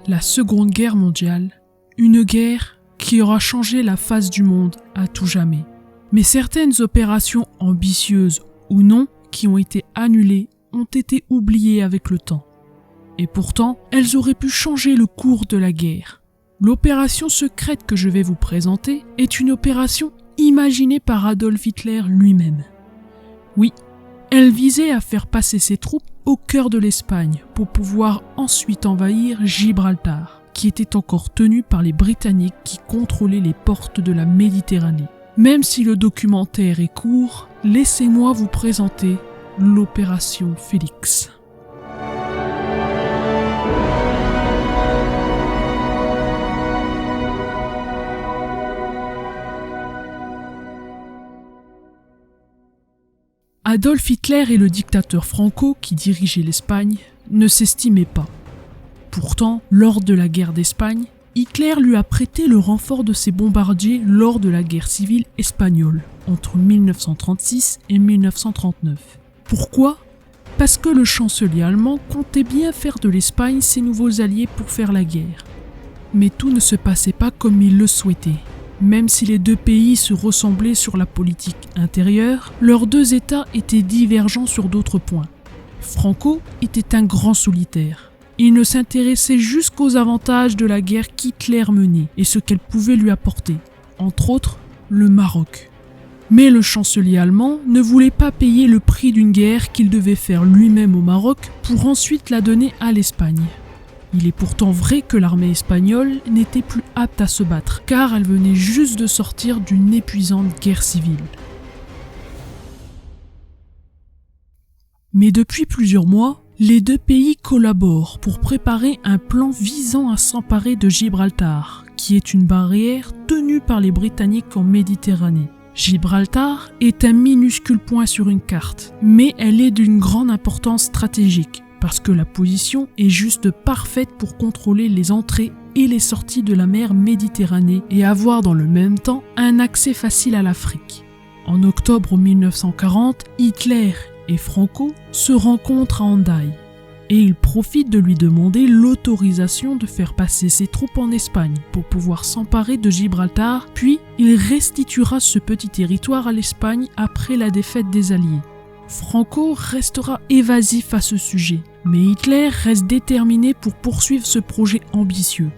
La Seconde Guerre mondiale, une guerre qui aura changé la face du monde à tout jamais. Mais certaines opérations ambitieuses ou non qui ont été annulées ont été oubliées avec le temps. Et pourtant, elles auraient pu changer le cours de la guerre. L'opération secrète que je vais vous présenter est une opération imaginée par Adolf Hitler lui-même. Oui, elle visait à faire passer ses troupes au cœur de l'Espagne pour pouvoir ensuite envahir Gibraltar, qui était encore tenu par les Britanniques qui contrôlaient les portes de la Méditerranée. Même si le documentaire est court, laissez-moi vous présenter l'opération Félix. Adolf Hitler et le dictateur Franco qui dirigeait l'Espagne ne s'estimaient pas. Pourtant, lors de la guerre d'Espagne, Hitler lui a prêté le renfort de ses bombardiers lors de la guerre civile espagnole, entre 1936 et 1939. Pourquoi ? Parce que le chancelier allemand comptait bien faire de l'Espagne ses nouveaux alliés pour faire la guerre. Mais tout ne se passait pas comme il le souhaitait. Même si les deux pays se ressemblaient sur la politique intérieure, leurs deux États étaient divergents sur d'autres points. Franco était un grand solitaire. Il ne s'intéressait jusqu'aux avantages de la guerre qu'Hitler menait et ce qu'elle pouvait lui apporter, entre autres le Maroc. Mais le chancelier allemand ne voulait pas payer le prix d'une guerre qu'il devait faire lui-même au Maroc pour ensuite la donner à l'Espagne. Il est pourtant vrai que l'armée espagnole n'était plus apte à se battre, car elle venait juste de sortir d'une épuisante guerre civile. Mais depuis plusieurs mois, les deux pays collaborent pour préparer un plan visant à s'emparer de Gibraltar, qui est une barrière tenue par les Britanniques en Méditerranée. Gibraltar est un minuscule point sur une carte, mais elle est d'une grande importance stratégique, parce que la position est juste parfaite pour contrôler les entrées et les sorties de la mer Méditerranée et avoir dans le même temps un accès facile à l'Afrique. En octobre 1940, Hitler et Franco se rencontrent à Hendaye et ils profitent de lui demander l'autorisation de faire passer ses troupes en Espagne pour pouvoir s'emparer de Gibraltar, puis il restituera ce petit territoire à l'Espagne après la défaite des Alliés. Franco restera évasif à ce sujet, mais Hitler reste déterminé pour poursuivre ce projet ambitieux.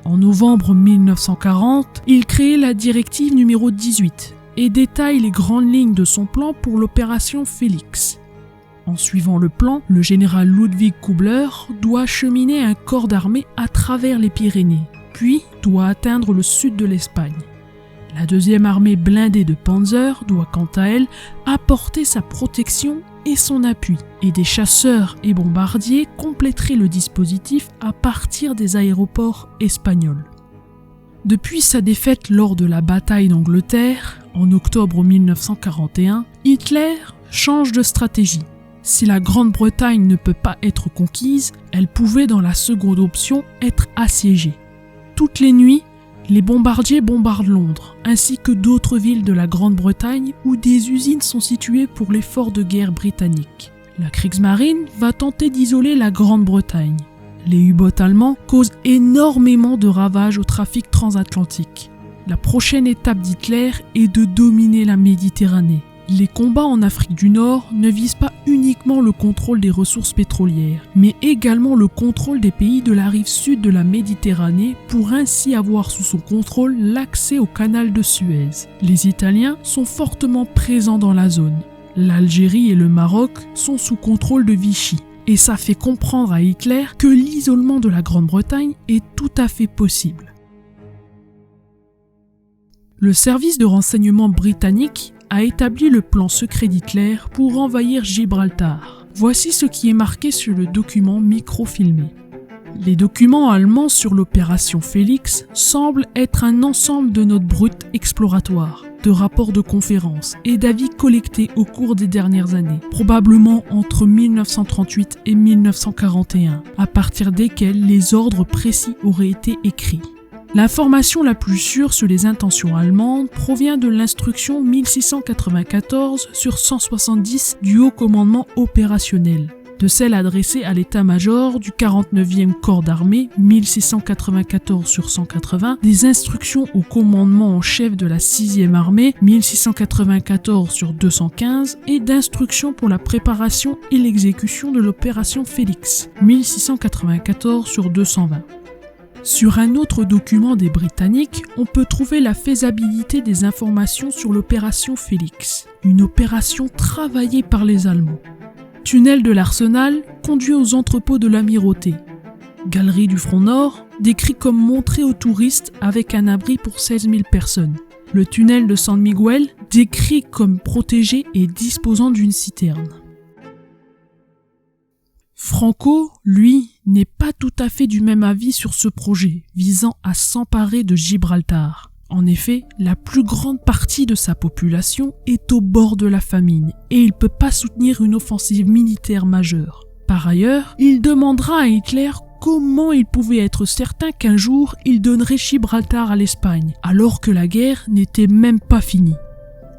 En novembre 1940, il crée la directive numéro 18 et détaille les grandes lignes de son plan pour l'opération Félix. En suivant le plan, le général Ludwig Kubler doit acheminer un corps d'armée à travers les Pyrénées, puis doit atteindre le sud de l'Espagne. La deuxième armée blindée de Panzer doit quant à elle apporter sa protection et son appui, et des chasseurs et bombardiers compléteraient le dispositif à partir des aéroports espagnols. Depuis sa défaite lors de la bataille d'Angleterre, en octobre 1941, Hitler change de stratégie. Si la Grande-Bretagne ne peut pas être conquise, elle pouvait dans la seconde option être assiégée. Toutes les nuits, les bombardiers bombardent Londres, ainsi que d'autres villes de la Grande-Bretagne où des usines sont situées pour l'effort de guerre britannique. La Kriegsmarine va tenter d'isoler la Grande-Bretagne. Les U-boats allemands causent énormément de ravages au trafic transatlantique. La prochaine étape d'Hitler est de dominer la Méditerranée. Les combats en Afrique du Nord ne visent pas uniquement le contrôle des ressources pétrolières, mais également le contrôle des pays de la rive sud de la Méditerranée pour ainsi avoir sous son contrôle l'accès au canal de Suez. Les Italiens sont fortement présents dans la zone. L'Algérie et le Maroc sont sous contrôle de Vichy. Et ça fait comprendre à Hitler que l'isolement de la Grande-Bretagne est tout à fait possible. Le service de renseignement britannique a établi le plan secret d'Hitler pour envahir Gibraltar. Voici ce qui est marqué sur le document microfilmé. Les documents allemands sur l'opération Félix semblent être un ensemble de notes brutes exploratoires, de rapports de conférences et d'avis collectés au cours des dernières années, probablement entre 1938 et 1941, à partir desquels les ordres précis auraient été écrits. L'information la plus sûre sur les intentions allemandes provient de l'instruction 1694/170 du Haut Commandement opérationnel. de celle adressée à l'état-major du 49e corps d'armée 1694 sur 180, des instructions au commandement en chef de la 6e armée 1694 sur 215 et d'instructions pour la préparation et l'exécution de l'opération Félix 1694 sur 220. Sur un autre document des Britanniques, on peut trouver la faisabilité des informations sur l'opération Félix, une opération travaillée par les Allemands. Tunnel de l'Arsenal conduit aux entrepôts de l'Amirauté. Galerie du Front Nord, décrit comme montré aux touristes avec un abri pour 16 000 personnes. Le tunnel de San Miguel, décrit comme protégé et disposant d'une citerne. Franco, lui, n'est pas tout à fait du même avis sur ce projet, visant à s'emparer de Gibraltar. En effet, la plus grande partie de sa population est au bord de la famine et il ne peut pas soutenir une offensive militaire majeure. Par ailleurs, il demandera à Hitler comment il pouvait être certain qu'un jour il donnerait Gibraltar à l'Espagne, alors que la guerre n'était même pas finie.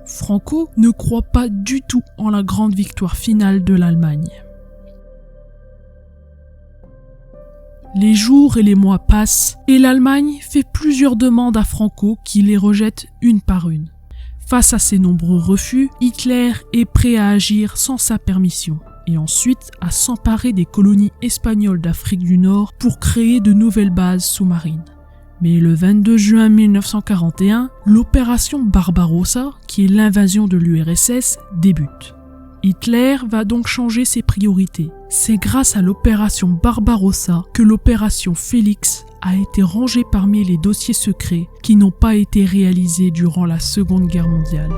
Franco ne croit pas du tout en la grande victoire finale de l'Allemagne. Les jours et les mois passent et l'Allemagne fait plusieurs demandes à Franco qui les rejette une par une. Face à ces nombreux refus, Hitler est prêt à agir sans sa permission et ensuite à s'emparer des colonies espagnoles d'Afrique du Nord pour créer de nouvelles bases sous-marines. Mais le 22 juin 1941, l'opération Barbarossa, qui est l'invasion de l'URSS, débute. Hitler va donc changer ses priorités. C'est grâce à l'opération Barbarossa que l'opération Félix a été rangée parmi les dossiers secrets qui n'ont pas été réalisés durant la Seconde Guerre mondiale.